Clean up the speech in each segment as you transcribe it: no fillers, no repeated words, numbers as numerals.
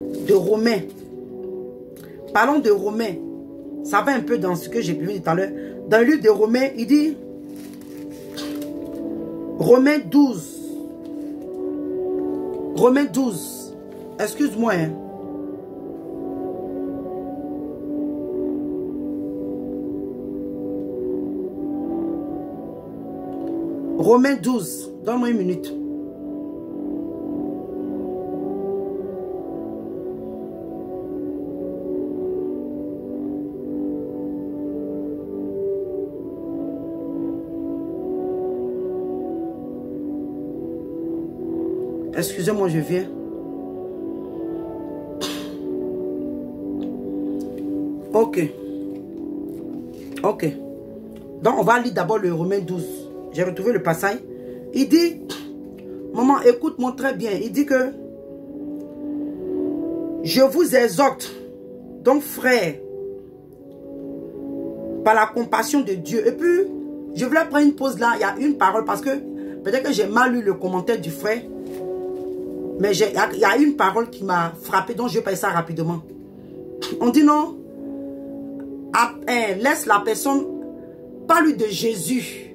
de Romains. Parlons de Romains. Ça va un peu dans ce que j'ai vu tout à l'heure. Dans le livre de Romains, il dit Romains 12. Romains 12. Excuse-moi. Hein. Romains 12. Donne-moi une minute. Excusez-moi, je viens. Ok. Ok. Donc, on va lire d'abord le Romains 12. J'ai retrouvé le passage. Il dit, maman, écoute-moi très bien. Il dit que, je vous exhorte, donc frère, par la compassion de Dieu. Et puis, je voulais prendre une pause là. Il y a une parole parce que, peut-être que j'ai mal lu le commentaire du frère. Mais il y a une parole qui m'a frappé, donc je vais passer ça rapidement. On dit non, laisse la personne, parle de Jésus.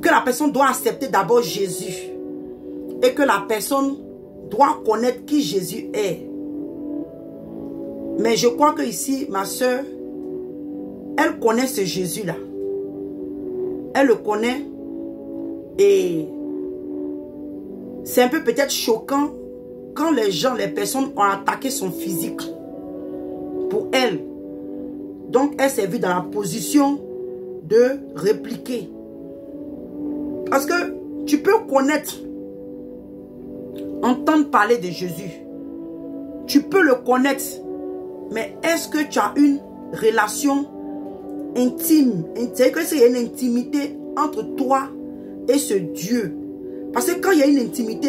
Que la personne doit accepter d'abord Jésus. Et que la personne doit connaître qui Jésus est. Mais je crois que ici, ma soeur, elle connaît ce Jésus-là. Elle le connaît et... c'est un peu peut-être choquant quand les personnes ont attaqué son physique pour elle. Donc, elle s'est vue dans la position de répliquer. Parce que tu peux connaître, entendre parler de Jésus. Tu peux le connaître. Mais est-ce que tu as une relation intime? C'est-à-dire que c'est une intimité entre toi et ce Dieu. Parce que quand il y a une intimité,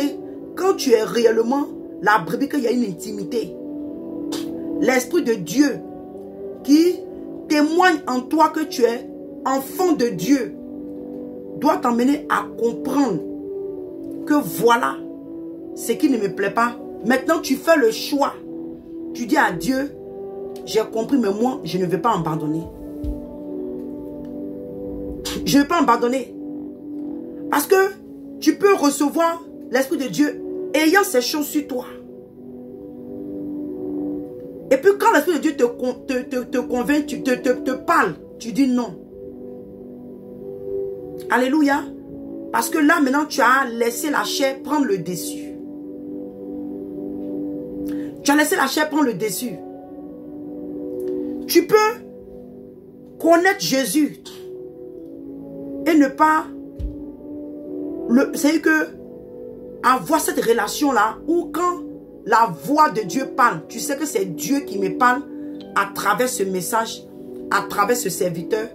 quand tu es réellement la brebis, qu'il y a une intimité, l'Esprit de Dieu qui témoigne en toi que tu es enfant de Dieu doit t'emmener à comprendre que voilà ce qui ne me plaît pas. Maintenant, tu fais le choix. Tu dis à Dieu, j'ai compris, mais moi, je ne vais pas abandonner. Je ne vais pas abandonner. Parce que tu peux recevoir l'Esprit de Dieu ayant ces choses sur toi. Et puis quand l'Esprit de Dieu te convainc, te parle, tu dis non. Alléluia. Parce que là maintenant tu as laissé la chair prendre le dessus. Tu as laissé la chair prendre le dessus. Tu peux connaître Jésus et ne pas... C'est que avoir cette relation-là où quand la voix de Dieu parle, tu sais que c'est Dieu qui me parle à travers ce message, à travers ce serviteur,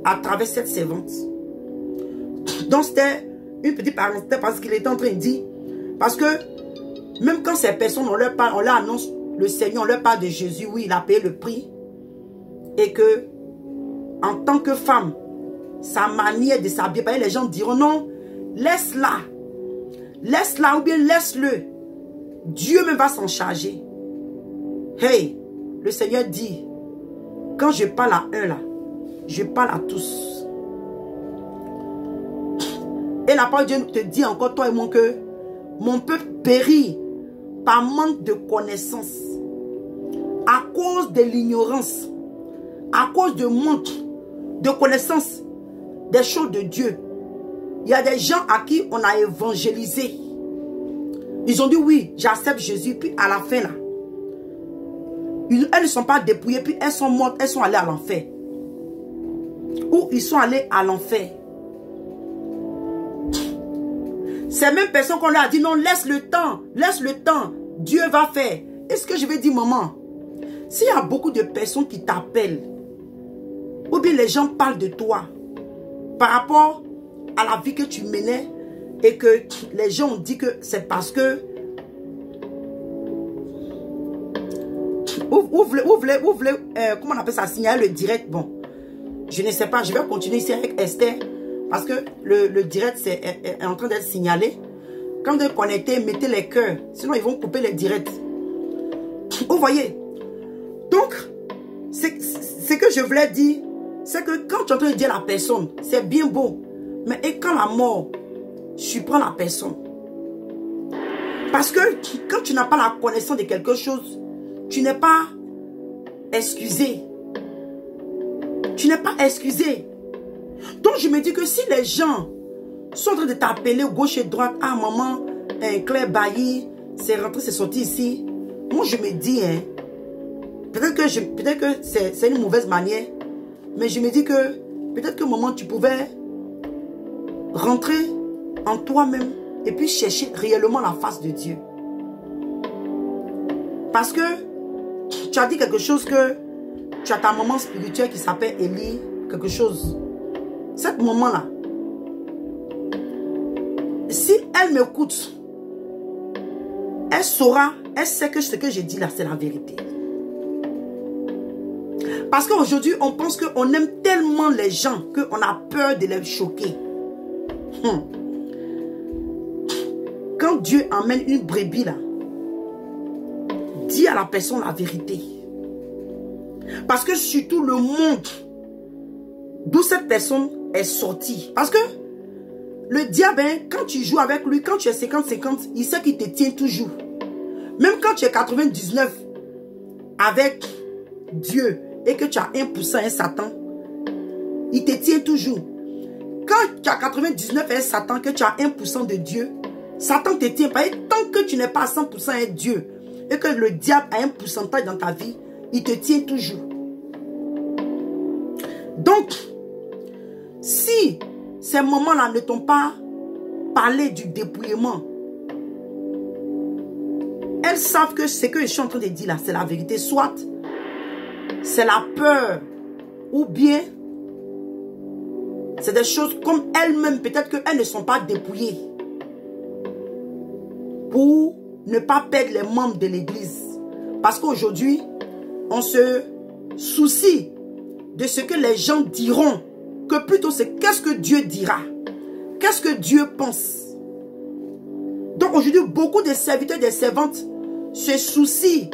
à travers cette servante. Donc c'était une petite parenthèse parce qu'il est en train de dire, parce que même quand ces personnes, on leur parle, on leur annonce le Seigneur, on leur parle de Jésus, oui, il a payé le prix. Et que, en tant que femme, sa manière de s'habiller, les gens diront non, laisse-la. Laisse-la ou bien laisse-le. Dieu me va s'en charger. Hey, le Seigneur dit, quand je parle à un là, je parle à tous. Et la parole de Dieu te dit encore, toi et moi, que mon peuple périt par manque de connaissance. À cause de l'ignorance. À cause de manque de connaissance des choses de Dieu. Il y a des gens à qui on a évangélisé. Ils ont dit oui, j'accepte Jésus. Puis à la fin là, elles ne sont pas dépouillées. Puis elles sont mortes, elles sont allées à l'enfer. Ou ils sont allés à l'enfer. Ces mêmes personnes qu'on leur a dit non, laisse le temps. Laisse le temps. Dieu va faire. Est-ce que je vais dire maman? S'il y a beaucoup de personnes qui t'appellent, ou bien les gens parlent de toi par rapport à la vie que tu menais et que les gens ont dit que c'est parce que vous voulez comment on appelle ça, signaler le direct. Bon, je ne sais pas, je vais continuer ici avec Esther parce que le direct est en train d'être signalé. Quand vous êtes connecté, mettez les cœurs, sinon ils vont couper les directs. Vous voyez? Donc, ce que je voulais dire, c'est que quand tu es en train de dire à la personne, c'est bien beau. Mais et quand la mort surprend la personne? Parce que quand tu n'as pas la connaissance de quelque chose, tu n'es pas excusé. Tu n'es pas excusé. Donc je me dis que si les gens sont en train de t'appeler gauche et droite, ah maman, Claire Bailly, c'est rentré, c'est sorti ici. Moi je me dis, hein, peut-être que c'est une mauvaise manière, mais je me dis que peut-être que maman, tu pouvais rentrer en toi-même et puis chercher réellement la face de Dieu. Parce que tu as dit quelque chose que tu as ta maman spirituelle qui s'appelle Élie, quelque chose. Cette maman-là, si elle m'écoute, elle saura, elle sait que ce que j'ai dit là, c'est la vérité. Parce qu'aujourd'hui, on pense qu'on aime tellement les gens qu'on a peur de les choquer. Quand Dieu emmène une brebis là, dis à la personne la vérité. Parce que surtout le monde d'où cette personne est sortie. Parce que le diable, hein, quand tu joues avec lui, quand tu es 50-50, il sait qu'il te tient toujours. Même quand tu es 99 avec Dieu et que tu as 1% un Satan, il te tient toujours. Quand tu as 99 un Satan, que tu as 1% de Dieu, Satan te tient pas. Et tant que tu n'es pas 100% un Dieu et que le diable a un pourcentage dans ta vie, il te tient toujours. Donc, si ces moments-là ne t'ont pas parlé du dépouillement, elles savent que ce que je suis en train de dire là, c'est la vérité. Soit c'est la peur, ou bien c'est des choses comme elles-mêmes, peut-être qu'elles ne sont pas dépouillées pour ne pas perdre les membres de l'église. Parce qu'aujourd'hui, on se soucie de ce que les gens diront, que plutôt c'est qu'est-ce que Dieu dira, qu'est-ce que Dieu pense. Donc aujourd'hui, beaucoup de serviteurs et de servantes se soucient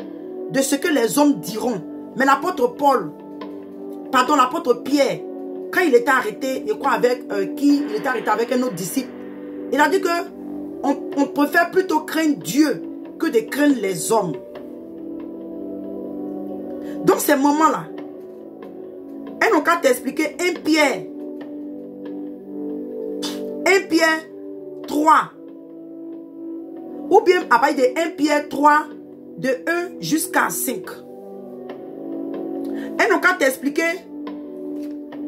de ce que les hommes diront. Mais l'apôtre l'apôtre Pierre, quand il était arrêté, je crois avec il était arrêté avec un autre disciple, il a dit que on préfère plutôt craindre Dieu que de craindre les hommes. Donc ces moments-là, elles n'ont qu'à t'expliquer 1 Pierre 3. Ou bien à partir de 1 Pierre 3, de 1 jusqu'à 5. Elles n'ont qu'à t'expliquer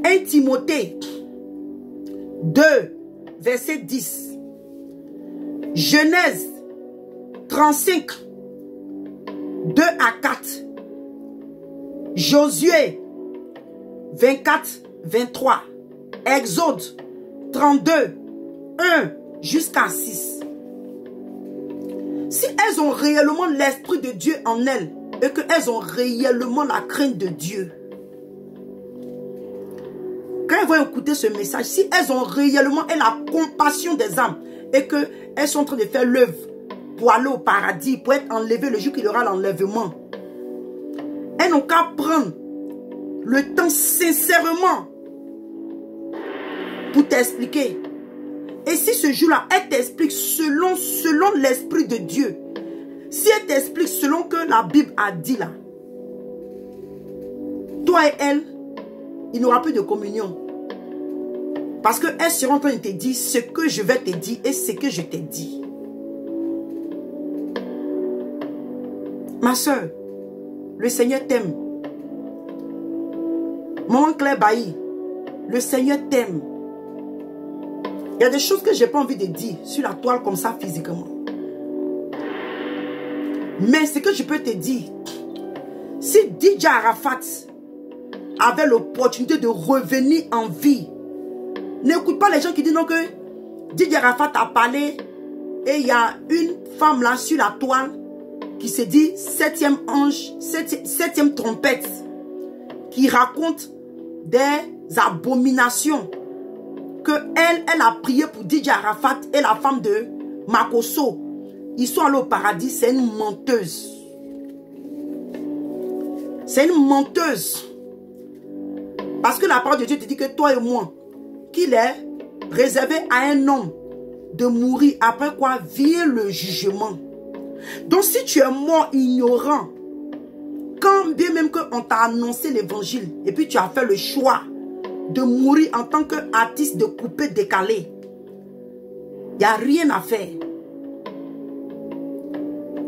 1 Timothée 2, verset 10. Genèse 35, 2 à 4. Josué 24, 23. Exode 32, 1 jusqu'à 6. Si elles ont réellement l'Esprit de Dieu en elles et qu'elles ont réellement la crainte de Dieu, quand elles vont écouter ce message, si elles ont réellement la compassion des âmes et qu'elles sont en train de faire l'œuvre pour aller au paradis, pour être enlevées le jour qu'il y aura l'enlèvement, elles n'ont qu'à prendre le temps sincèrement pour t'expliquer. Et si ce jour-là, elle t'explique selon l'Esprit de Dieu, si elle t'explique selon que la Bible a dit là, toi et elle, il n'y aura plus de communion. Parce qu'elles seront en train de te dire ce que je vais te dire et ce que je t'ai dit. Ma soeur, le Seigneur t'aime. Maman Claire Bailly, le Seigneur t'aime. Il y a des choses que je n'ai pas envie de dire sur la toile comme ça physiquement. Mais ce que je peux te dire, si DJ Arafat avait l'opportunité de revenir en vie, n'écoute pas les gens qui disent non que DJ Arafat a parlé et il y a une femme là sur la toile qui se dit septième ange, septième trompette, qui raconte des abominations. Que elle a prié pour DJ Arafat et la femme de Makosso. Ils sont allés au paradis, c'est une menteuse. C'est une menteuse. Parce que la parole de Dieu te dit que toi et moi, qu'il est réservé à un homme de mourir, après quoi vient le jugement. Donc si tu es mort ignorant, quand bien même qu'on t'a annoncé l'évangile, et puis tu as fait le choix de mourir en tant qu'artiste de coupé décalé, il n'y a rien à faire.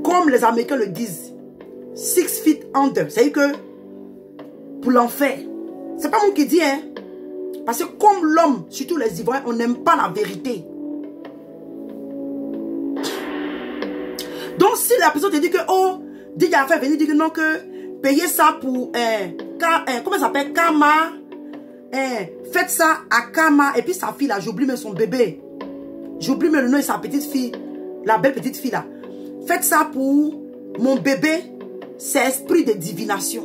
Comme les Américains le disent, 6 feet under, c'est-à-dire que pour l'enfer, c'est pas moi qui dis, hein. Parce que comme l'homme, surtout les Ivoiriens, on n'aime pas la vérité. Donc si la personne te dit que, oh, DJ a fait venir dire que non, que payer ça pour, comment ça s'appelle, Kama, faites ça à Kama, et puis sa fille là, j'oublie même son bébé. J'oublie même le nom de sa petite fille, la belle petite fille là. Faites ça pour mon bébé, c'est esprit de divination.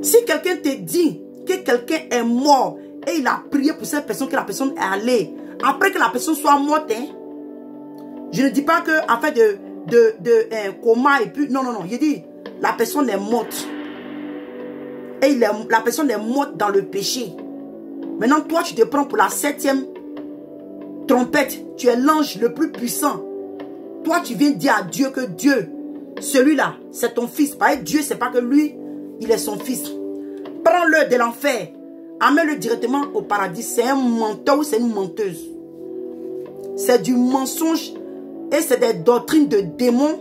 Si quelqu'un te dit que quelqu'un est mort et il a prié pour cette personne, que la personne est allée, après que la personne soit morte, hein, je ne dis pas que en fait de coma et puis, non, non, non, je dis, la personne est morte. Et la personne est morte dans le péché. Maintenant, toi, tu te prends pour la 7e trompette. Tu es l'ange le plus puissant. Toi, tu viens dire à Dieu que Dieu, celui-là, c'est ton fils. Parce que Dieu, c'est pas que lui, il est son fils. Prends-le de l'enfer. Amène-le directement au paradis. C'est un menteur ou c'est une menteuse. C'est du mensonge et c'est des doctrines de démons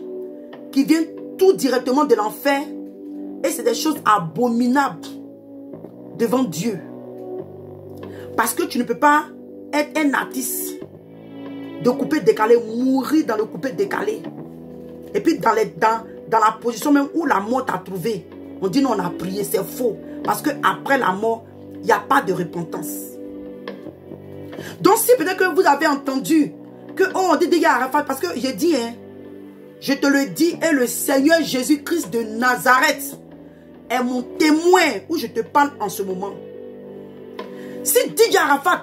qui viennent tout directement de l'enfer. Et c'est des choses abominables devant Dieu. Parce que tu ne peux pas être un artiste de coupé décalé, mourir dans le coupé décalé. Et puis dans la position même où la mort t'a trouvé, on dit non, on a prié, c'est faux. Parce qu'après la mort, il n'y a pas de repentance. Donc si peut-être que vous avez entendu que, oh, on dit des gars, parce que j'ai dit, hein, je te le dis, et le Seigneur Jésus-Christ de Nazareth est mon témoin où je te parle en ce moment. Si DJ Arafat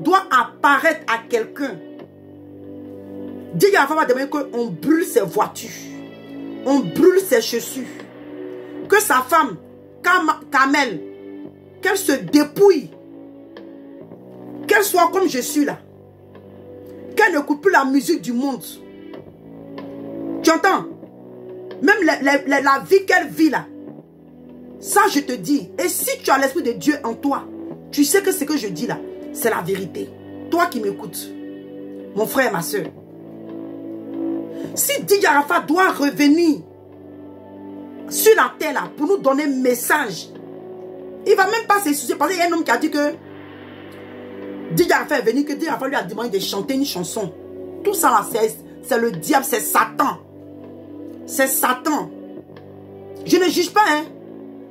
doit apparaître à quelqu'un, DJ Arafat va demander qu'on brûle ses voitures, on brûle ses chaussures, que sa femme, Kamel, qu'elle se dépouille, qu'elle soit comme je suis là, qu'elle ne coupe plus la musique du monde. Tu entends? Même la vie qu'elle vit là, ça je te dis, et si tu as l'esprit de Dieu en toi, tu sais que ce que je dis là, c'est la vérité. Toi qui m'écoutes, mon frère, ma soeur. Si DJ Arafat doit revenir sur la terre là, pour nous donner un message, il ne va même pas se soucier. Parce qu'il y a un homme qui a dit que DJ Arafat est venu, que DJ Arafat lui a demandé de chanter une chanson. Tout ça là, c'est le diable, c'est Satan. C'est Satan. Je ne juge pas, hein.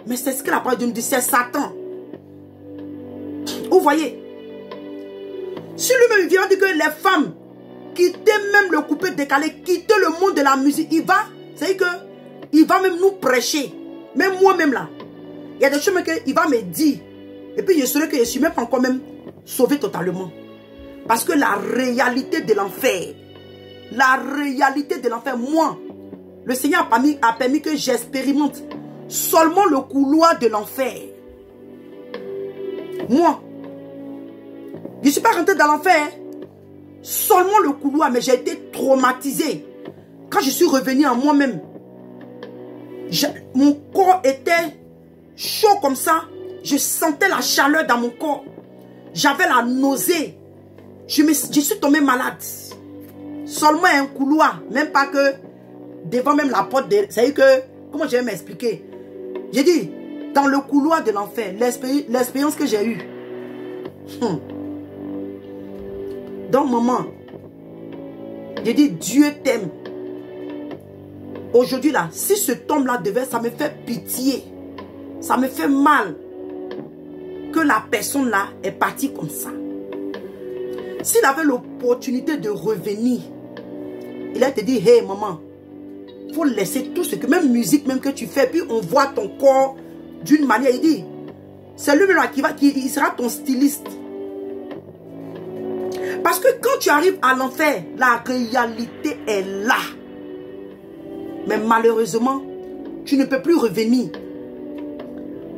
Mais c'est ce que la parole de Dieu nous dit, c'est Satan. Vous voyez? Si lui-même vient dire que les femmes quitter même le coupé décalé, quitter le monde de la musique, il va, c'est-à-dire que il va même nous prêcher. Même moi-même là, il y a des choses qu'il va me dire. Et puis je saurai que je ne suis même pas encore même sauvé totalement. Parce que la réalité de l'enfer, moi, le Seigneur a permis que j'expérimente seulement le couloir de l'enfer. Moi, je ne suis pas rentré dans l'enfer, seulement le couloir, mais j'ai été traumatisé. Quand je suis revenu en moi-même, mon corps était chaud comme ça. Je sentais la chaleur dans mon corps. J'avais la nausée. Je suis tombé malade. Seulement un couloir, même pas que devant même la porte. C'est-à-dire que, comment je vais m'expliquer? J'ai dit, dans le couloir de l'enfer, l'expérience que j'ai eue. Donc, maman, j'ai dit, Dieu t'aime. Aujourd'hui, là, si ce homme-là devait, ça me fait pitié. Ça me fait mal que la personne-là est partie comme ça. S'il avait l'opportunité de revenir, il a te dit, hey, maman, il faut laisser tout ce que, même musique, même que tu fais, puis on voit ton corps d'une manière. Il dit, c'est lui-même qui sera ton styliste. Parce que quand tu arrives à l'enfer, la réalité est là. Mais malheureusement, tu ne peux plus revenir.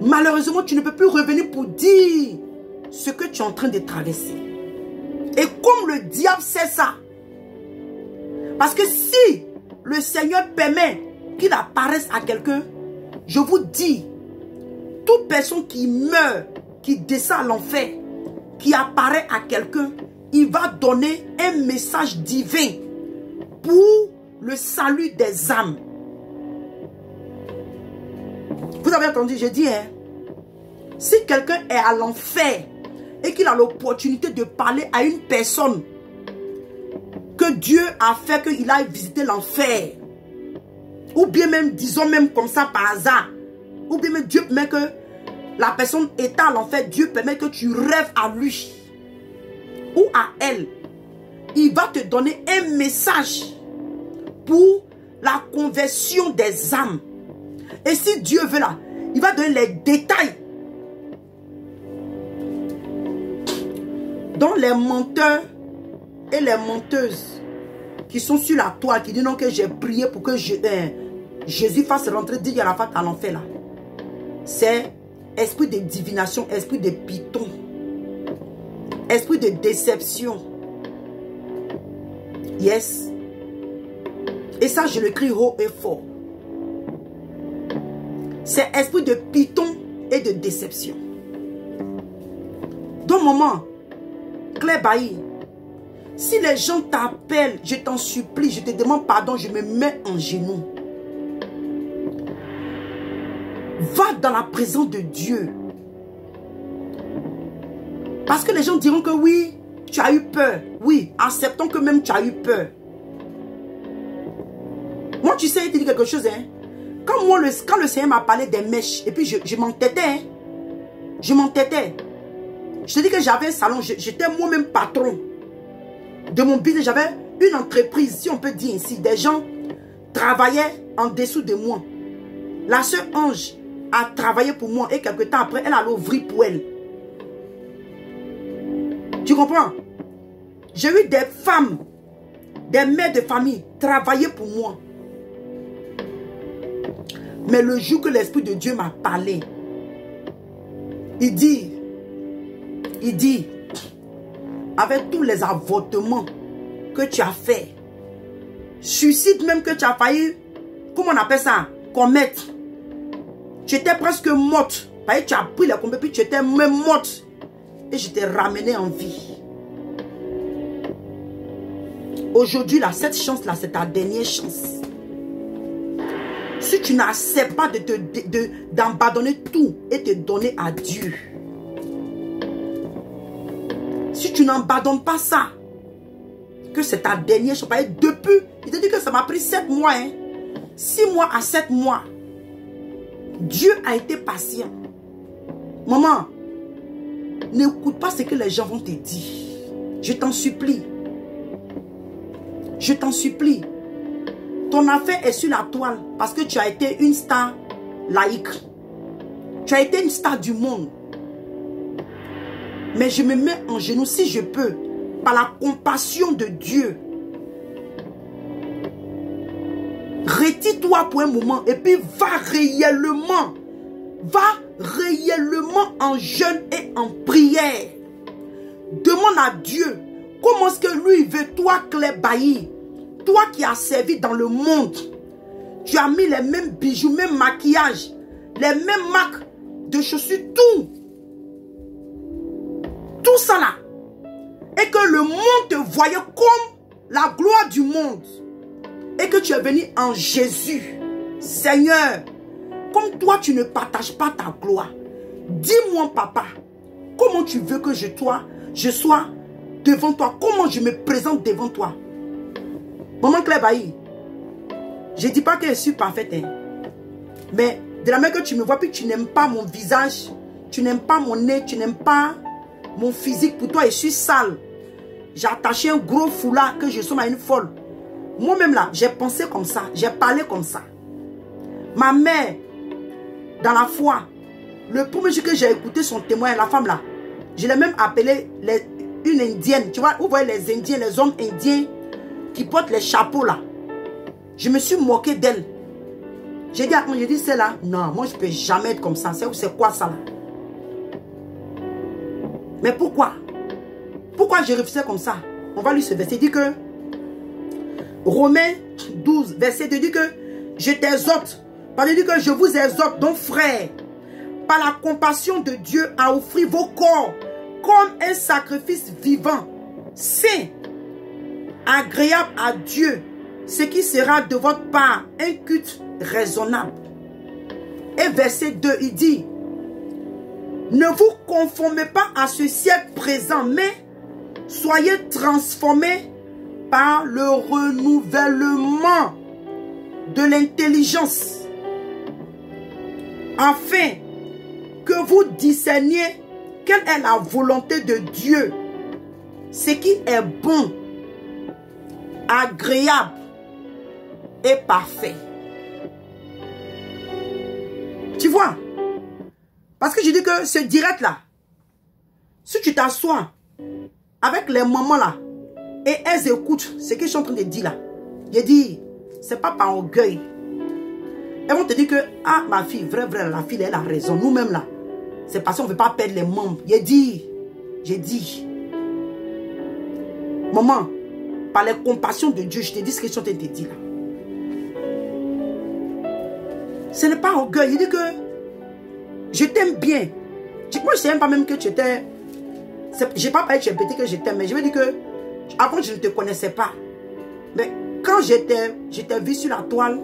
Malheureusement, tu ne peux plus revenir pour dire ce que tu es en train de traverser. Et comme le diable sait ça, parce que si le Seigneur permet qu'il apparaisse à quelqu'un, je vous dis, toute personne qui meurt, qui descend à l'enfer, qui apparaît à quelqu'un, il va donner un message divin pour le salut des âmes. Vous avez entendu, je dis, hein, si quelqu'un est à l'enfer et qu'il a l'opportunité de parler à une personne que Dieu a fait qu'il aille visiter l'enfer, ou bien même, disons même comme ça par hasard, ou bien même Dieu permet que la personne est à l'enfer, Dieu permet que tu rêves à lui ou à elle, il va te donner un message pour la conversion des âmes. Et si Dieu veut là, il va donner les détails. Donc les menteurs et les menteuses qui sont sur la toile, qui disent non que j'ai prié pour que Jésus fasse rentrer Diarafat à l'enfer là. C'est esprit de divination, esprit de python, esprit de déception. Yes. Et ça, je le crie haut et fort. C'est esprit de python et de déception. Dans moment, Claire Bailly, si les gens t'appellent, je t'en supplie, je te demande pardon, je me mets en genoux. Va dans la présence de Dieu. Parce que les gens diront que oui, tu as eu peur. Oui, acceptons que même tu as eu peur. Moi, tu sais, il te dit quelque chose, hein. Quand le Seigneur m'a parlé des mèches, et puis je m'entêtais, hein. Je m'entêtais. Je te dis que j'avais un salon, j'étais moi-même patron de mon business. J'avais une entreprise, si on peut dire ainsi. Des gens travaillaient en dessous de moi. La sœur Ange a travaillé pour moi et quelques temps après, elle a ouvert pour elle. Tu comprends? J'ai eu des femmes, des mères de famille travailler pour moi. Mais le jour que l'Esprit de Dieu m'a parlé, il dit, avec tous les avortements que tu as fait, suicide même que tu as failli, comment on appelle ça, commettre, tu étais presque morte, parce que tu as pris les combats, puis tu étais même morte, et je t'ai ramené en vie. Aujourd'hui, là, cette chance-là, c'est ta dernière chance. Si tu n'acceptes pas d'abandonner tout et te donner à Dieu, si tu n'abandonnes pas ça, que c'est ta dernière chance. Depuis, il te dit que ça m'a pris 7 mois, hein, 6 mois à 7 mois. Dieu a été patient. Maman, n'écoute pas ce que les gens vont te dire. Je t'en supplie. Je t'en supplie. Ton affaire est sur la toile parce que tu as été une star laïque. Tu as été une star du monde. Mais je me mets en genoux si je peux, par la compassion de Dieu. Retire-toi pour un moment et puis va réellement en jeûne et en prière. Demande à Dieu comment est-ce que lui veut, toi Claire Bailly, toi qui as servi dans le monde, tu as mis les mêmes bijoux, même maquillage, les mêmes marques de chaussures, tout ça là. Et que le monde te voyait comme la gloire du monde. Et que tu es venu en Jésus. Seigneur, comme toi tu ne partages pas ta gloire, dis-moi papa, comment tu veux que je sois devant toi, comment je me présente devant toi. Maman Claire Bailly, je ne dis pas que je suis parfaite, hein. Mais de la manière que tu me vois, puis tu n'aimes pas mon visage, tu n'aimes pas mon nez, tu n'aimes pas mon physique, pour toi je suis sale. J'ai attaché un gros foulard que je sois une folle. Moi-même là, j'ai pensé comme ça, j'ai parlé comme ça. Ma mère, dans la foi, le premier jour que j'ai écouté son témoin, la femme là, je l'ai même appelée une indienne. Tu vois, vous voyez les Indiens, les hommes indiens qui portent les chapeaux là. Je me suis moqué d'elle. J'ai dit à moi, j'ai dit, c'est là. Non, moi, je ne peux jamais être comme ça. C'est quoi ça là? Mais pourquoi? Pourquoi je réfléchissais comme ça? On va lire ce verset. Il dit que Romains 12, verset 2 dit que je t'exhorte. Il dit que je vous exhorte, donc frères, par la compassion de Dieu, à offrir vos corps comme un sacrifice vivant, saint, agréable à Dieu, ce qui sera de votre part un culte raisonnable. Et verset 2, il dit, ne vous conformez pas à ce siècle présent, mais soyez transformés par le renouvellement de l'intelligence, afin que vous discerniez quelle est la volonté de Dieu, ce qui est bon, agréable et parfait. Tu vois? Parce que je dis que ce direct là, si tu t'assois avec les mamans là, et elles écoutent ce que je suis en train de dire là, je dis, c'est pas par orgueil. Elles vont te dire que, ah ma fille, vrai, la fille elle a raison. Nous-mêmes là, c'est parce qu'on ne veut pas perdre les membres. J'ai dit, maman, par la compassion de Dieu, je te dis ce que je suis en train de te dire là. Ce n'est pas orgueil. Il dit que je t'aime bien. Moi, je ne sais même pas même que tu étais... Je n'ai pas parlé de répéter que je t'aime, mais je veux dire que avant, je ne te connaissais pas. Mais quand j'étais vu sur la toile,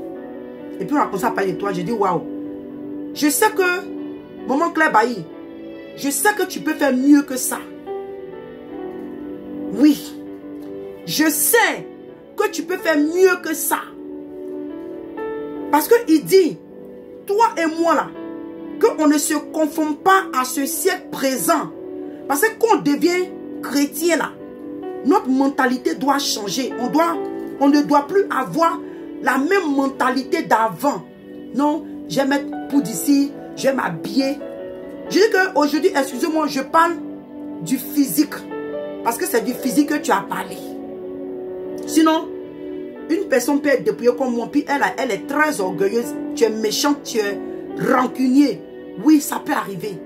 et puis on a commencé à parler de toi, j'ai dit waouh. Je sais que, maman Claire Bailly, je sais que tu peux faire mieux que ça. Oui. Je sais que tu peux faire mieux que ça. Parce qu'il dit, toi et moi là, qu'on ne se conforme pas à ce siècle présent. Parce que quand on devient chrétien là, notre mentalité doit changer. On ne doit plus avoir la même mentalité d'avant. Non, je vais mettre pour d'ici, je vais m'habiller. Je dis qu'aujourd'hui, excusez-moi, je parle du physique. Parce que c'est du physique que tu as parlé. Sinon, une personne peut être dépouillée comme moi, puis elle est très orgueilleuse. Tu es méchant, tu es rancunier. Oui, ça peut arriver.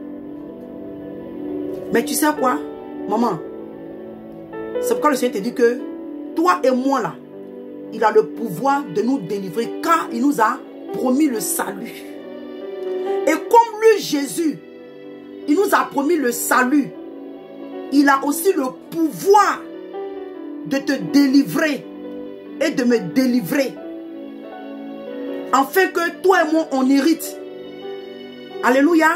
Mais tu sais quoi, maman? C'est pourquoi le Seigneur te dit que toi et moi là, il a le pouvoir de nous délivrer car il nous a promis le salut. Et comme lui, Jésus, il nous a promis le salut, il a aussi le pouvoir de te délivrer et de me délivrer. Afin que toi et moi, on hérite. Alléluia.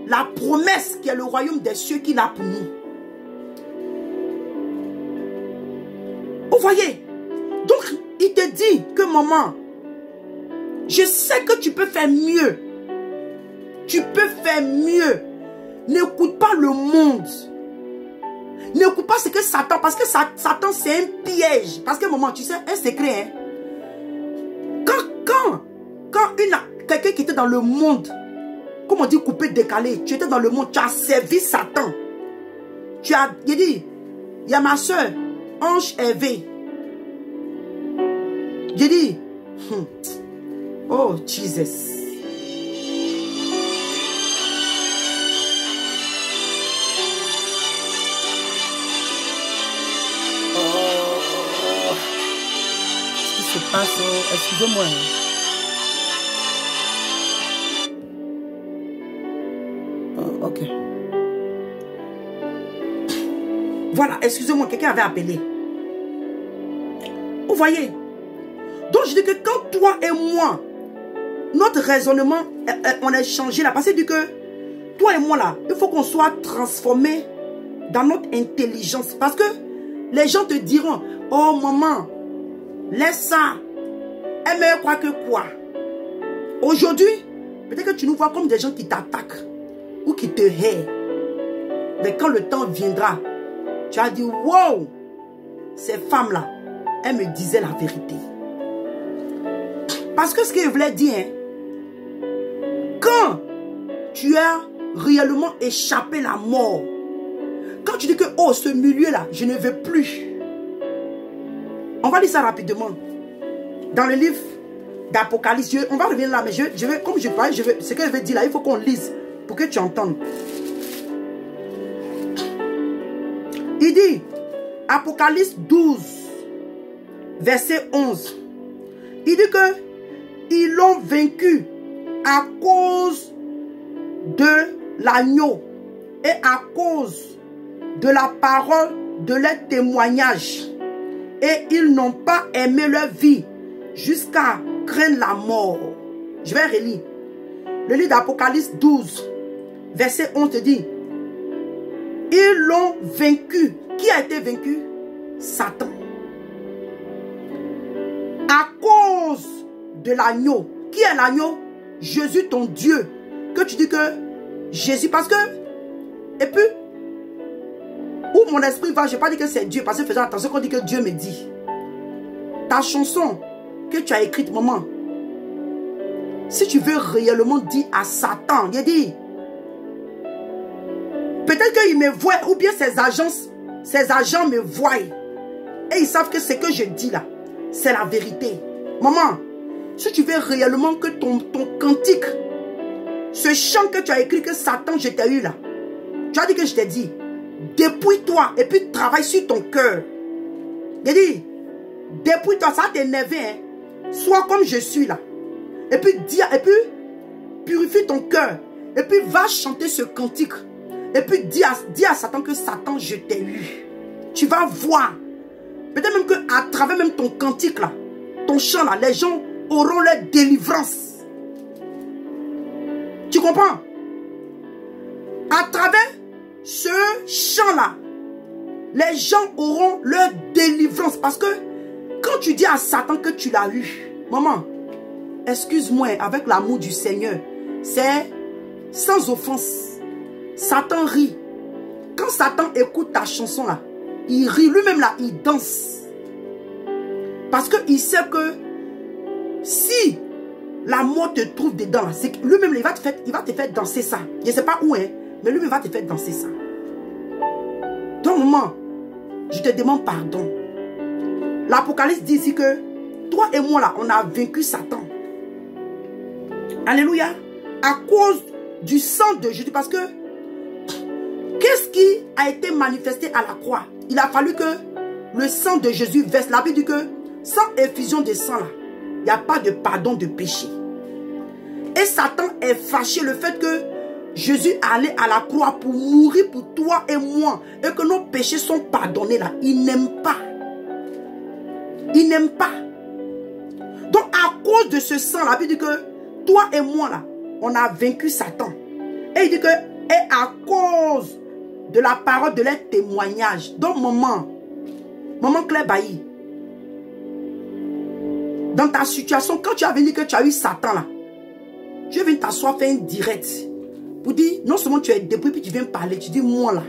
La promesse qui est le royaume des cieux qu'il a pour nous. Vous voyez? Donc, il te dit que maman, je sais que tu peux faire mieux. Tu peux faire mieux. N'écoute pas le monde. N'écoute pas ce que Satan, parce que Satan c'est un piège. Parce que maman, tu sais, un secret, hein? Quand quelqu'un qui était dans le monde, comme on dit coupé, décalé, tu étais dans le monde, tu as servi Satan. Il dit, il y a ma soeur, Ange Hervé. J'ai dit, oh Jesus. Qu'est-ce qui se passe? Excusez-moi. Ok. Voilà, excusez-moi, quelqu'un avait appelé. Vous voyez? Donc je dis que quand toi et moi, notre raisonnement, on a changé là. Parce que dit que toi et moi là, il faut qu'on soit transformé dans notre intelligence. Parce que les gens te diront, oh maman, laisse ça. Elle me croit que quoi? Aujourd'hui, peut-être que tu nous vois comme des gens qui t'attaquent ou qui te haïssent. Mais quand le temps viendra, tu as dit, wow, ces femmes-là, elles me disaient la vérité. Parce que ce que je voulais dire, hein, quand tu as réellement échappé la mort, quand tu dis que, oh, ce milieu-là, je ne veux plus. On va lire ça rapidement. Dans le livre d'Apocalypse. On va revenir là, mais je vais, comme je parle, ce que je vais dire là, il faut qu'on lise pour que tu entendes. Il dit, Apocalypse 12, verset 11. Il dit que ils l'ont vaincu à cause de l'agneau et à cause de la parole de leur témoignage. Et ils n'ont pas aimé leur vie jusqu'à craindre la mort. Je vais relire. Le livre d'Apocalypse 12, verset 11 te dit, ils l'ont vaincu. Qui a été vaincu? Satan. À cause de l'agneau. Qui est l'agneau? Jésus ton Dieu. Que tu dis que Jésus, parce que, et puis, où mon esprit va, je ne vais pas dire que c'est Dieu, parce que faisons attention qu'on dit que Dieu me dit. Ta chanson que tu as écrite, maman, si tu veux réellement dire à Satan, il dit, peut-être qu'il me voit, ou bien ses agents me voient, et ils savent que ce que je dis là, c'est la vérité. Maman, si tu veux réellement que ton cantique, ce chant que tu as écrit, que Satan, je t'ai eu là, tu as dit que je t'ai dit, dépouille-toi et puis travaille sur ton cœur. Il dit, dépouille-toi, ça va t'énerver, hein. Sois comme je suis là. Et puis purifie ton cœur. Et puis va chanter ce cantique. Et puis dis à Satan que Satan, je t'ai eu. Tu vas voir. Peut-être même qu'à travers même ton cantique là, ton chant là, les gens auront leur délivrance. Tu comprends? À travers ce chant-là, les gens auront leur délivrance. Parce que quand tu dis à Satan que tu l'as eu, maman, excuse-moi, avec l'amour du Seigneur, c'est sans offense. Satan rit. Quand Satan écoute ta chanson là, il rit, lui-même là, il danse. Parce qu'il sait que si la mort te trouve dedans, c'est que lui-même, il va te faire danser ça. Je ne sais pas où, hein, mais lui-même va te faire danser ça. Donc, maman, je te demande pardon. L'Apocalypse dit ici que toi et moi, là, on a vaincu Satan. Alléluia. À cause du sang de Jésus. Parce que, qu'est-ce qui a été manifesté à la croix? Il a fallu que le sang de Jésus verse. La Bible dit que sans effusion de sang, là, il n'y a pas de pardon de péché. Et Satan est fâché le fait que Jésus allait à la croix pour mourir pour toi et moi. Et que nos péchés sont pardonnés là. Il n'aime pas. Il n'aime pas. Donc à cause de ce sang, la Bible dit que toi et moi là, on a vaincu Satan. Et il dit que, et à cause de la parole de leur témoignage. Donc maman Claire Bailly, dans ta situation, quand tu as venu que tu as eu Satan là, tu viens t'asseoir, faire un direct. Pour dire, non seulement tu es dépouillé, puis tu viens parler, tu dis, moi là,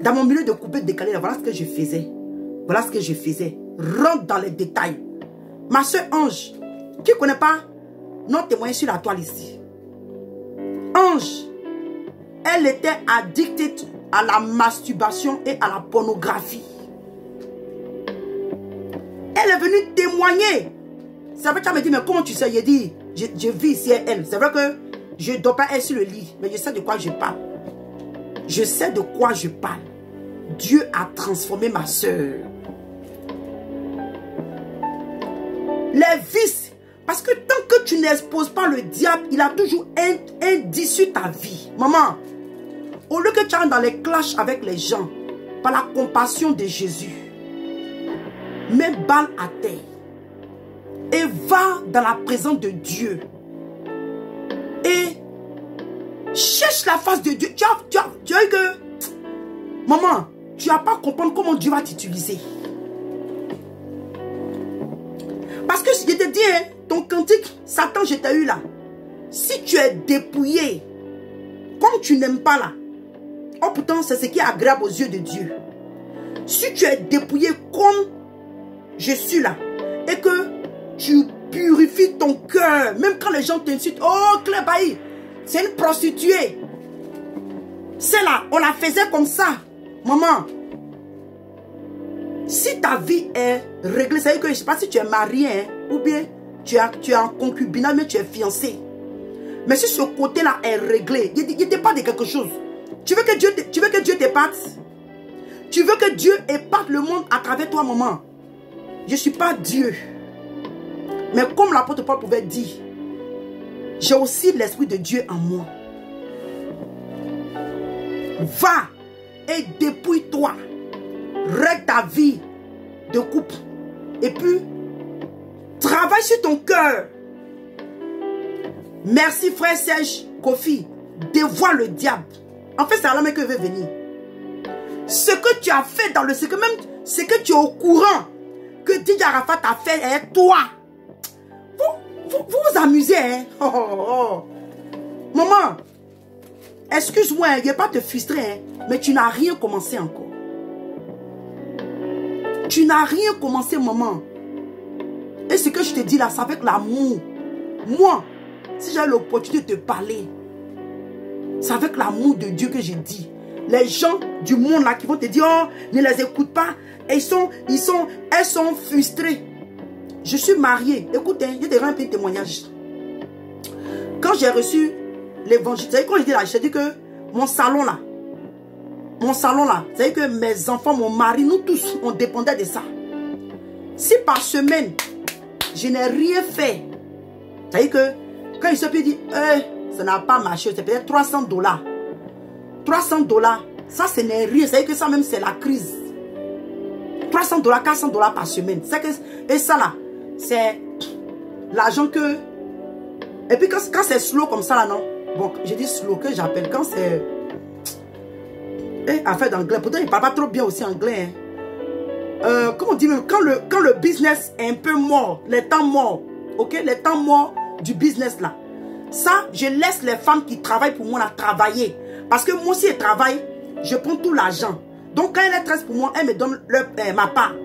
dans mon milieu de coupé décalé, là, voilà ce que je faisais. Voilà ce que je faisais. Rentre dans les détails. Ma soeur Ange, qui ne connaît pas notre témoignage sur la toile ici. Ange, elle était addictée à la masturbation et à la pornographie. Elle est venue témoigner. Ça veut dire, tu me dis, mais comment tu sais? J'ai dit, je vis ici à elle. C'est vrai que je ne dors pas elle sur le lit, mais je sais de quoi je parle. Je sais de quoi je parle. Dieu a transformé ma soeur. Les vices, parce que tant que tu n'exposes pas le diable, il a toujours un dit sur ta vie. Maman, au lieu que tu entres dans les clashs avec les gens, par la compassion de Jésus, mets balle à terre et va dans la présence de Dieu et cherche la face de Dieu. Tu as eu que, maman, tu n'as pas à comprendre comment Dieu va t'utiliser. Parce que je te dis, hein, ton cantique, Satan, je t'ai eu là. Si tu es dépouillé, comme tu n'aimes pas là, oh pourtant c'est ce qui est agréable aux yeux de Dieu. Si tu es dépouillé comme je suis là, et que tu purifies ton cœur, même quand les gens t'insultent, oh Claire Bailly, c'est une prostituée. C'est là, on la faisait comme ça. Maman, si ta vie est réglée, ça veut dire que je ne sais pas si tu es marié, hein, ou bien tu es en concubinage, mais tu es fiancé. Mais si ce côté-là est réglé, il t'épate de quelque chose. Tu veux que Dieu t'épate? Tu veux que Dieu épate le monde à travers toi, maman? Je ne suis pas Dieu. Mais comme l'apôtre Paul pouvait dire, j'ai aussi l'Esprit de Dieu en moi. Va et dépouille-toi. Règle ta vie de couple. Et puis, travaille sur ton cœur. Merci frère Serge Kofi. Dévoile le diable. En fait, c'est à l'homme que veut venir. Ce que tu as fait dans le secret, même ce que tu es au courant que Didier Arafat a fait, est toi. Vous amusez, hein? Oh, oh, oh. Maman, excuse-moi, je ne vais pas te frustrer, hein, mais tu n'as rien commencé encore. Tu n'as rien commencé, maman. Et ce que je te dis là, c'est avec l'amour. Moi, si j'ai l'opportunité de te parler, c'est avec l'amour de Dieu que j'ai dit. Les gens du monde là qui vont te dire, oh, ne les écoute pas. Elles sont frustrées. Je suis mariée. Écoute, hein, je te rends un petit témoignage. Quand j'ai reçu l'évangile, quand je dis là, j'ai dit que mon salon là, c'est-à-dire que mes enfants, mon mari, nous tous, on dépendait de ça. Si par semaine, je n'ai rien fait, c'est-à-dire que quand il se peut dire, ça n'a pas marché, c'est peut-être $300. $300, ça ce n'est rien, c'est-à-dire que ça même c'est la crise. $300, $400 par semaine. Et ça là, c'est l'argent que... Et puis quand c'est slow comme ça là, non? Bon, je dis slow que j'appelle. Quand c'est... affaire d'anglais. Pourtant, il ne parle pas trop bien aussi anglais. Hein. Comment on dit même, quand le business est un peu mort, les temps morts, ok? Les temps morts du business là. Ça, je laisse les femmes qui travaillent pour moi là travailler. Parce que moi, si je travaille, je prends tout l'argent. Donc, quand elle est tresse pour moi, elle me donne ma part.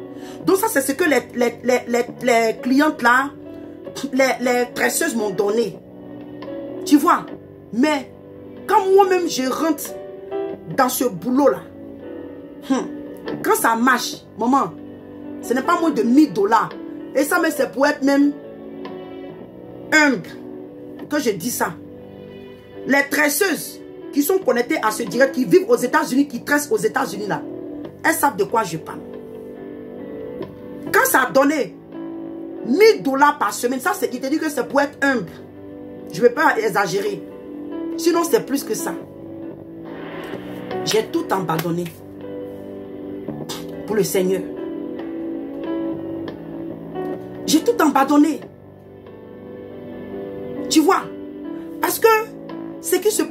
Donc, ça, c'est ce que les clientes là, les tresseuses m'ont donné. Tu vois? Mais, quand moi-même, je rentre dans ce boulot-là, quand ça marche, maman, ce n'est pas moins de $1000. Et ça, mais c'est pour être même humble que je dis ça. Les tresseuses qui sont connectées à ce direct, qui vivent aux États-Unis, qui tressent aux États-Unis là, elles savent de quoi je parle. Quand ça a donné $1000 par semaine, ça c'est, il te dit que c'est pour être humble. Je ne vais pas exagérer. Sinon c'est plus que ça. J'ai tout abandonné pour le Seigneur. J'ai tout abandonné. Tu vois? Parce que ce qui se passe